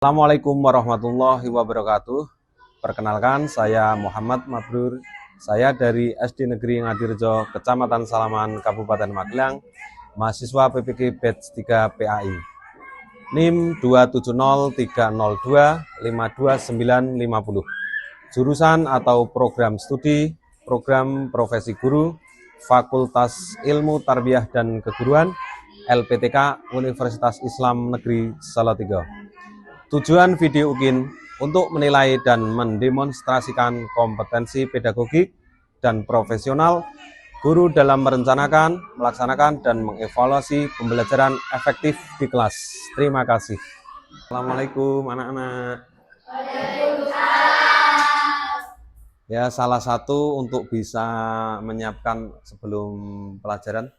Assalamualaikum warahmatullahi wabarakatuh. Perkenalkan, saya Muhammad Mabrur. Saya dari SD Negeri Ngadirejo, Kecamatan Salaman, Kabupaten Magelang, mahasiswa PPG Batch 3 PAI. NIM 27030252950. Jurusan atau program studi, program profesi guru, Fakultas Ilmu Tarbiyah dan Keguruan, LPTK Universitas Islam Negeri Salatiga. Tujuan video UKIN untuk menilai dan mendemonstrasikan kompetensi pedagogik dan profesional guru dalam merencanakan, melaksanakan, dan mengevaluasi pembelajaran efektif di kelas. Terima kasih. Assalamualaikum anak-anak. Ya, salah satu untuk bisa menyiapkan sebelum pelajaran,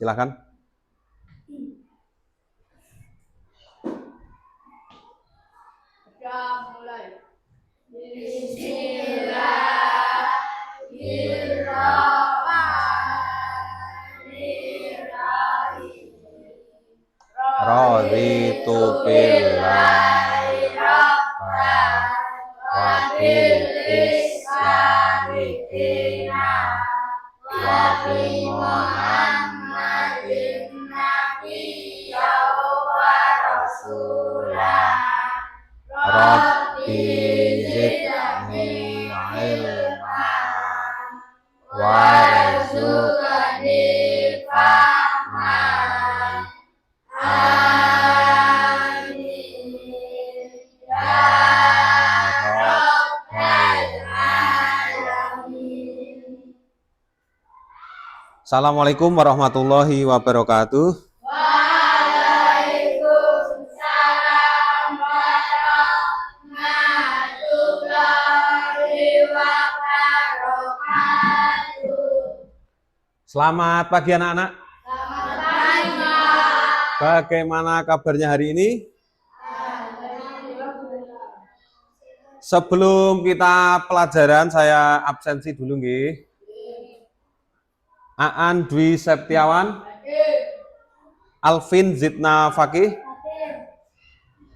silakan. Mulai. Bismillahirrahmanirrahim. Raditu billahi rabban wa bil islami dinan wa bi Muhammadin nabiyyan wa rasulah. Rabbi zidni ilman warzuqni fahman. Amin ya rabbal alamin. Assalamualaikum warahmatullahi wabarakatuh. Waalaikumsalam warahmatullahi wabarakatuh. Selamat pagi anak-anak. Selamat pagi, Pak. Bagaimana kabarnya hari ini? Sebelum kita pelajaran, saya absensi dulu nggih. Aan Dwi Septiawan, Alvin Zidna Fakih,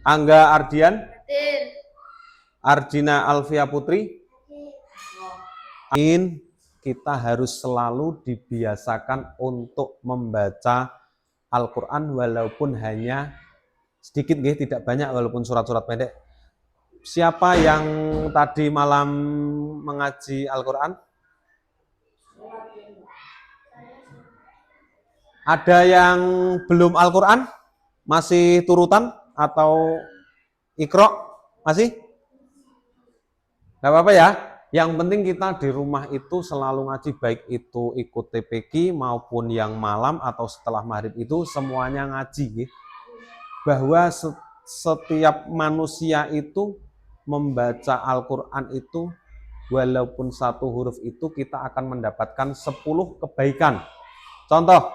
Angga Ardian, Arjina Alfia Putri. Kita harus selalu dibiasakan untuk membaca Al-Quran walaupun hanya sedikit, tidak banyak, walaupun surat-surat pendek. Siapa yang tadi malam mengaji Al-Quran? Ada yang belum Al-Quran? Masih turutan atau Iqra? Masih? Gak apa-apa ya. Yang penting kita di rumah itu selalu ngaji, baik itu ikut TPQ maupun yang malam atau setelah maghrib itu semuanya ngaji. Bahwa setiap manusia itu membaca Al-Quran itu walaupun satu huruf itu kita akan mendapatkan 10 kebaikan. Contoh,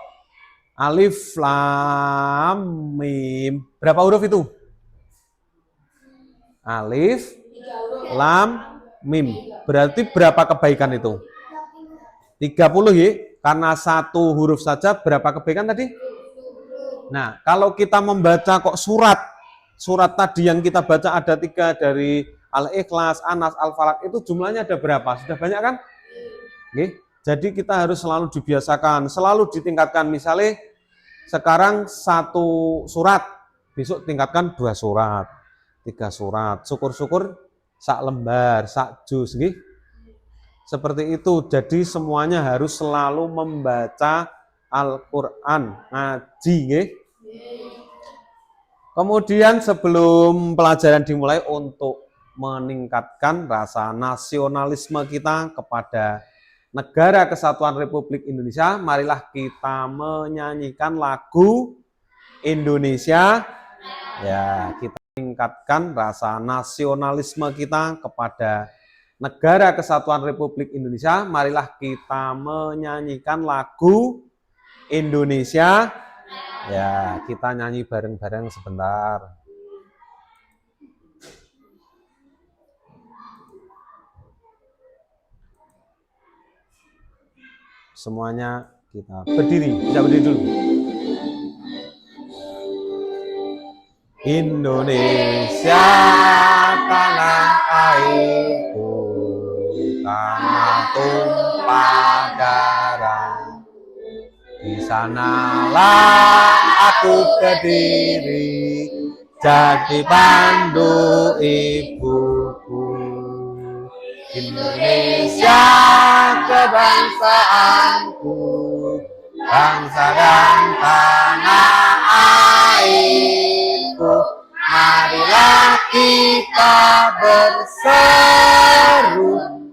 alif, lam, mim. Berapa huruf itu? Alif, lam, mim. Berarti berapa kebaikan itu? 30 ya. Karena satu huruf saja berapa kebaikan tadi? Nah, kalau kita membaca kok surat tadi yang kita baca ada 3 dari Al-Ikhlas, Anas, Al-Falaq, itu jumlahnya ada berapa? Sudah banyak kan? Oke. Jadi kita harus selalu dibiasakan, selalu ditingkatkan. Misalnya sekarang 1 surat, besok tingkatkan 2 surat, 3 surat. Syukur-syukur sak lembar, sak juz, nggih. Seperti itu. Jadi semuanya harus selalu membaca Al-Qur'an, ngaji, nggih. Kemudian sebelum pelajaran dimulai, untuk meningkatkan rasa nasionalisme kita kepada Negara Kesatuan Republik Indonesia, marilah kita menyanyikan lagu Indonesia. Ya, kita meningkatkan rasa nasionalisme kita kepada Negara Kesatuan Republik Indonesia. Marilah kita menyanyikan lagu Indonesia. Ya, kita nyanyi bareng-bareng sebentar. Semuanya kita berdiri, bisa berdiri dulu. Indonesia tanah airku, tanah tumpah darah. Di sanalah aku berdiri, jadi pandu ibuku. Indonesia kebangsaanku, bangsa dan tanah airku. Marilah kita berseru,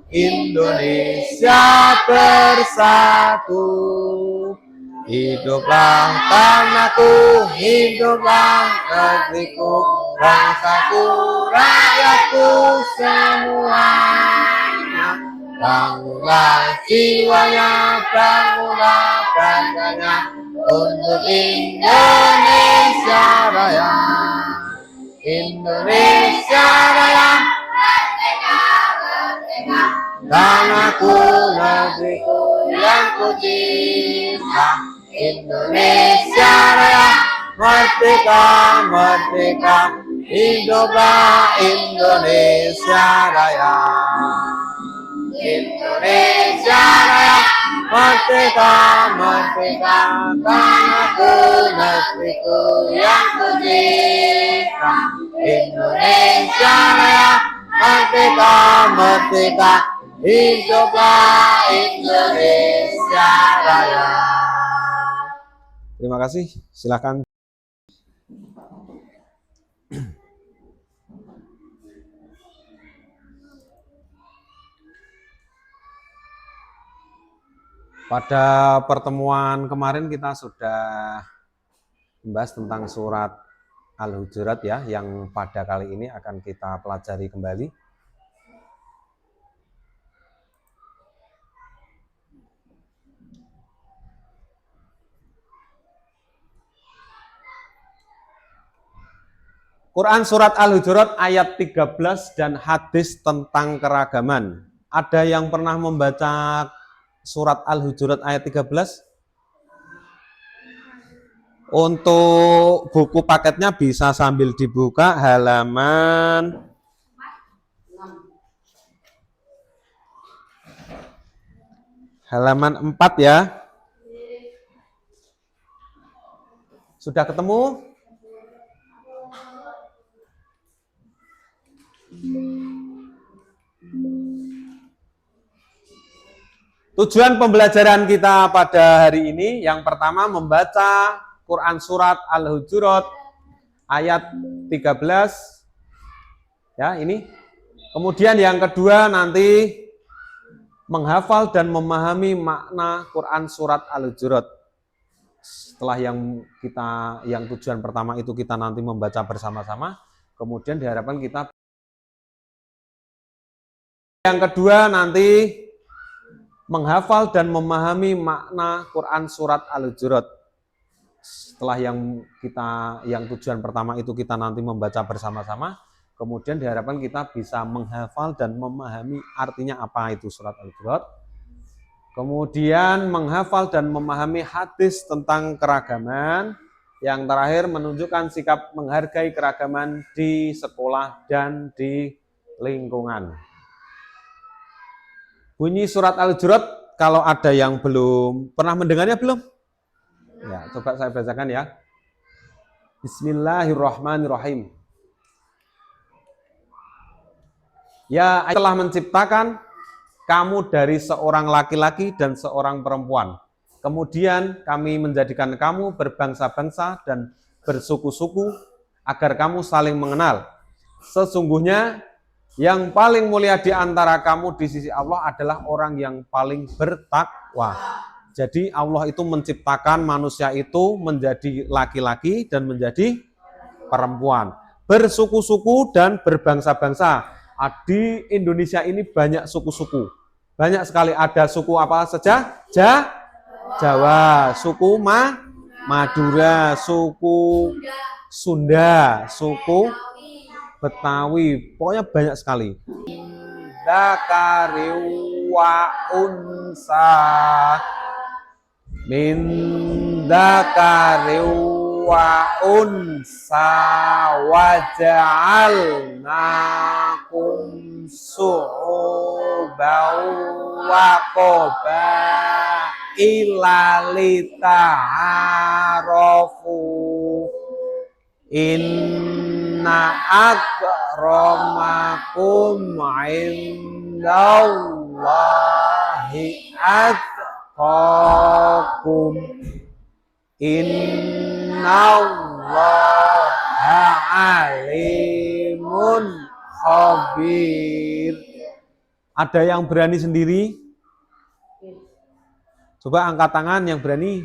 Indonesia bersatu. Hiduplah tanahku, hiduplah negeriku, bangsaku, rakyatku semuanya. Bangunlah jiwanya, bangunlah baganya untuk Indonesia Raya. Indonesia Raya, merdeka, merdeka, tanahku, negeriku yang ku cinta. Indonesia Raya, merdeka, merdeka, hiduplah Indonesia Raya. Indonesia Raya, merdeka, merdeka, tanahku, negeriku yang ku cinta. Indonesia Raya, merdeka, merdeka, hiduplah Indonesia Raya. Terima kasih, silakan. Pada pertemuan kemarin kita sudah membahas tentang surat Al-Hujurat ya, yang pada kali ini akan kita pelajari kembali. Quran surat Al-Hujurat ayat 13 dan hadis tentang keragaman. Ada yang pernah membaca surat Al-Hujurat ayat 13? Untuk buku paketnya bisa sambil dibuka halaman 4 ya. Sudah ketemu? Tujuan pembelajaran kita pada hari ini yang pertama membaca Quran surat Al-Hujurat ayat 13 ya, ini. Kemudian yang kedua nanti menghafal dan memahami makna Quran surat Al-Hujurat. Setelah yang tujuan pertama itu kita nanti membaca bersama-sama, kemudian diharapkan kita yang kedua nanti menghafal dan memahami makna Quran surat Al-Hujurat. Setelah yang tujuan pertama itu kita nanti membaca bersama-sama, kemudian diharapkan kita bisa menghafal dan memahami artinya apa itu surat Al-Hujurat. Kemudian menghafal dan memahami hadis tentang keragaman. Yang terakhir menunjukkan sikap menghargai keragaman di sekolah dan di lingkungan. Bunyi surat Al-Hujurat, kalau ada yang belum pernah mendengarnya belum? Ya, coba saya bacakan ya. Bismillahirrahmanirrahim. Ya, telah menciptakan kamu dari seorang laki-laki dan seorang perempuan. Kemudian kami menjadikan kamu berbangsa-bangsa dan bersuku-suku agar kamu saling mengenal. Sesungguhnya yang paling mulia di antara kamu di sisi Allah adalah orang yang paling bertakwa. Jadi Allah itu menciptakan manusia itu menjadi laki-laki dan menjadi perempuan. Bersuku-suku dan berbangsa-bangsa. Di Indonesia ini banyak suku-suku. Banyak sekali, ada suku apa saja? Jawa, suku Madura, suku Sunda, suku Betawi, pokoknya banyak sekali. Dzakari wa unsa, min dzakari wa unsa waja'alnakum su'uban wa qabaila lita'arafu inna akramakum indallahi atqakum innallaha alimun khabir. Ada yang berani sendiri? Coba angkat tangan yang berani.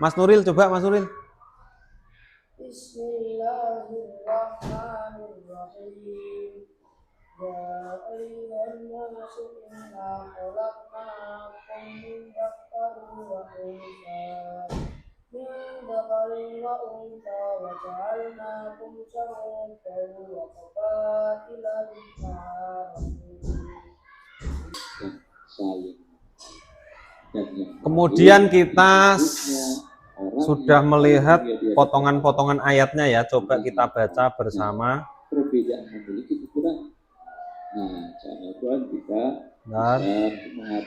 Mas Nuril, coba Mas Nuril. Bismillahirrahmanirrahim. Ya ayyuhan nasu inna khalaqnakum min dzakarin wa untha wa ja'alnakum shu'uban wa qabaila lita'arafu. Kemudian kita sudah melihat potongan-potongan ayatnya ya. Coba kita baca bersama. Perbedaan memiliki kekurangan. Nah, cara Tuhan kita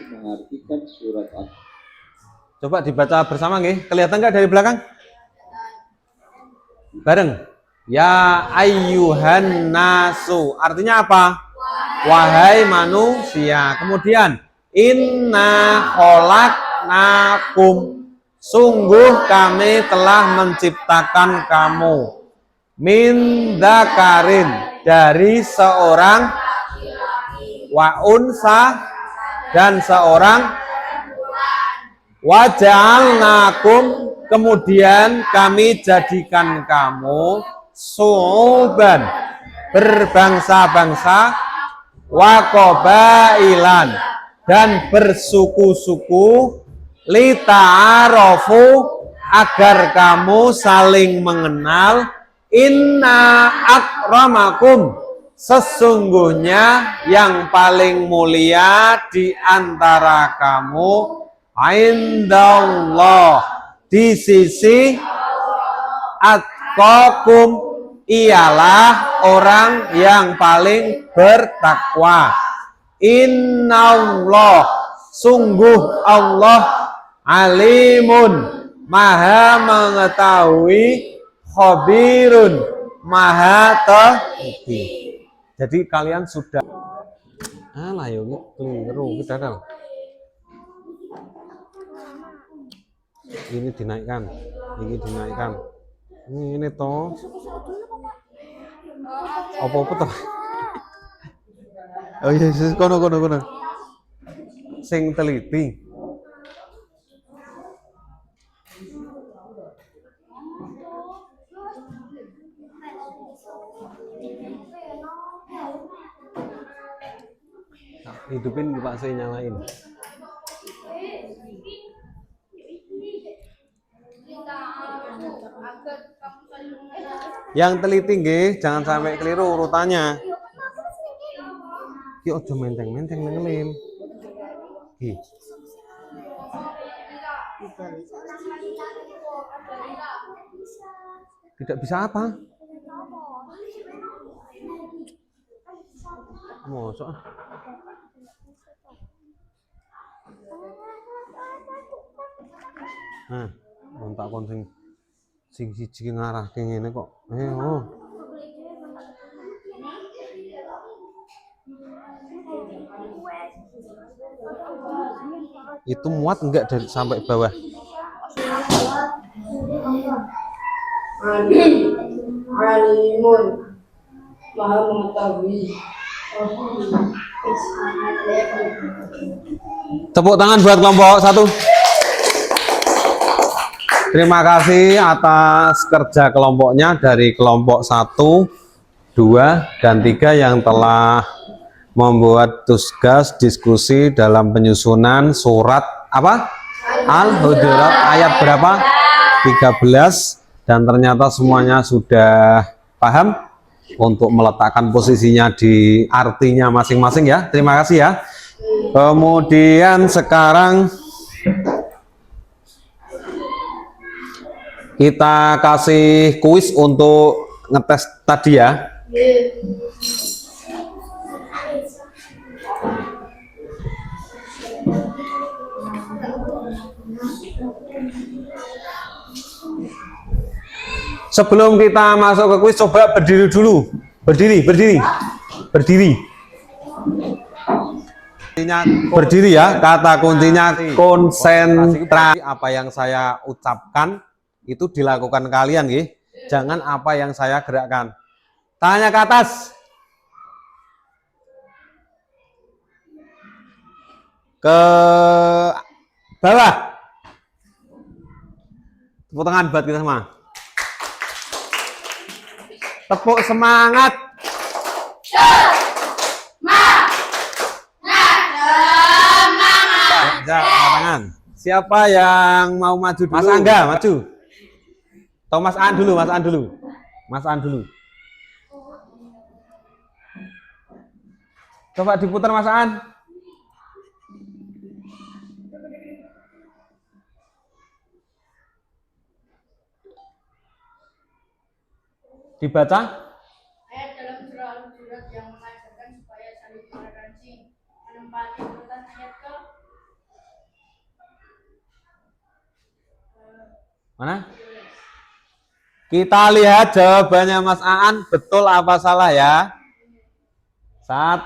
mengartikan surat Al. Coba dibaca bersama nggih. Kelihatan nggak dari belakang? Bareng. Ya ayyuhan nasu. Artinya apa? Wahai manusia. Kemudian inna khalaqnakum. Sungguh kami telah menciptakan kamu min dzakarin dari seorang wa unsa dan seorang wa ja'alnakum kemudian kami jadikan kamu su'uban berbangsa-bangsa wa qabailan dan bersuku-suku lita'arafu agar kamu saling mengenal. Inna akramakum sesungguhnya yang paling mulia di antara kamu indallah di sisi atqakum ialah orang yang paling bertakwa. Innallah sungguh Allah alimun maha mengetahui, khabirun maha teliti. Jadi kalian sudah alah yo keliru kita dong. Ini dinaikkan, ini dinaikkan. Ini toh. Apa-apa toh? Oh iya, kono. Sing teliti. Hidupin Pak, saya nyalain. Yang teliti nggih, jangan sampai keliru urutannya. Ki ojo menteng-menteng ngelim. Ki. Tidak bisa apa? Mosok. Nah, montak kon sing siji ngarahke ngene kok. Itu muat enggak dari sampai bawah? Alimun maha mengetahui. Tepuk tangan buat kelompok 1. Terima kasih atas kerja kelompoknya dari kelompok 1, 2, dan 3 yang telah membuat tugas diskusi dalam penyusunan surat apa? Al-Hujurat ayat berapa? 13, dan ternyata semuanya sudah paham untuk meletakkan posisinya di artinya masing-masing ya. Terima kasih ya. Kemudian sekarang Kita kasih kuis untuk ngetes tadi ya. Sebelum kita masuk ke kuis, coba berdiri dulu. Berdiri. Berdiri ya. Kata kuncinya konsentrasi. Apa yang saya ucapkan itu dilakukan kalian, nggih. Jangan apa yang saya gerakkan. Tangannya ke atas. Ke bawah. Tepuk tangan buat kita semua. Tepuk semangat. Tangan. Siapa yang mau maju dulu? Mas Angga maju. Atau Mas An dulu, Mas An dulu. Mas An dulu. Coba diputar Mas An. Dibaca? Ayat dalam surah Al-Hujurat yang mengajarkan supaya saling toleransi menempati urutan ayat ke mana? Kita lihat jawabannya Mas Aan betul apa salah ya. 1.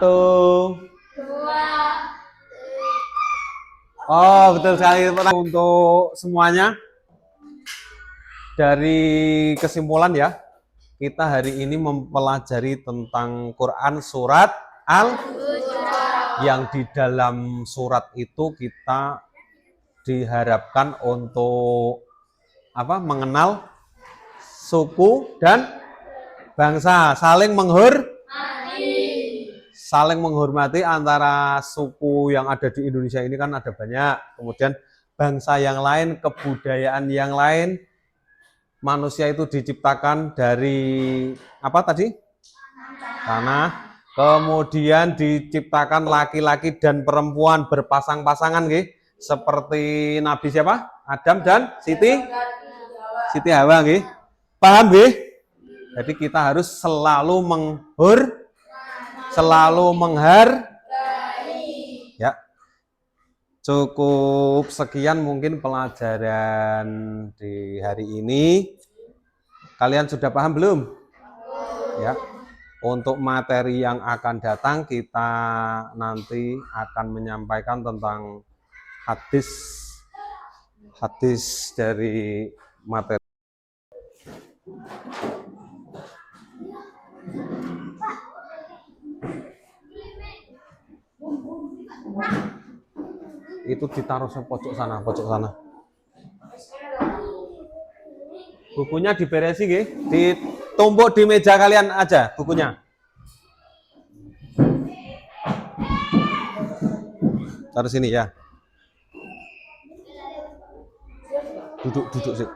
Oh betul sekali untuk semuanya. Dari kesimpulan ya, kita hari ini mempelajari tentang Quran surat Al-Hujurat, yang di dalam surat itu kita diharapkan untuk apa? Mengenal suku dan bangsa, saling menghormati antara suku yang ada di Indonesia ini kan ada banyak, kemudian bangsa yang lain, kebudayaan yang lain. Manusia itu diciptakan dari apa tadi? Tanah. Kemudian diciptakan laki-laki dan perempuan berpasang-pasangan, nggih. Seperti Nabi siapa? Adam dan Siti Hawa, nggih. Paham, nggih? Jadi kita harus selalu menghargai. Ya. Cukup sekian mungkin pelajaran di hari ini. Kalian sudah paham belum? Ya. Untuk materi yang akan datang kita nanti akan menyampaikan tentang hadis dari materi. Itu ditaruh ke pojok sana. Bukunya diberesi, nggih. Ditumpuk di meja kalian aja bukunya. Taruh sini ya. Duduk sih.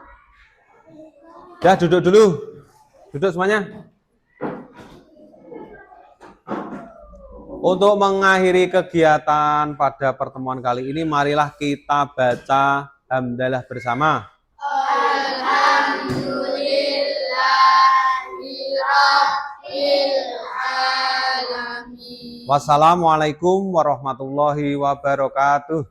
Ya, duduk dulu. Duduk semuanya. Untuk mengakhiri kegiatan pada pertemuan kali ini, marilah kita baca hamdalah bersama. Alhamdulillahirrahmanirrahim. Wassalamualaikum warahmatullahi wabarakatuh.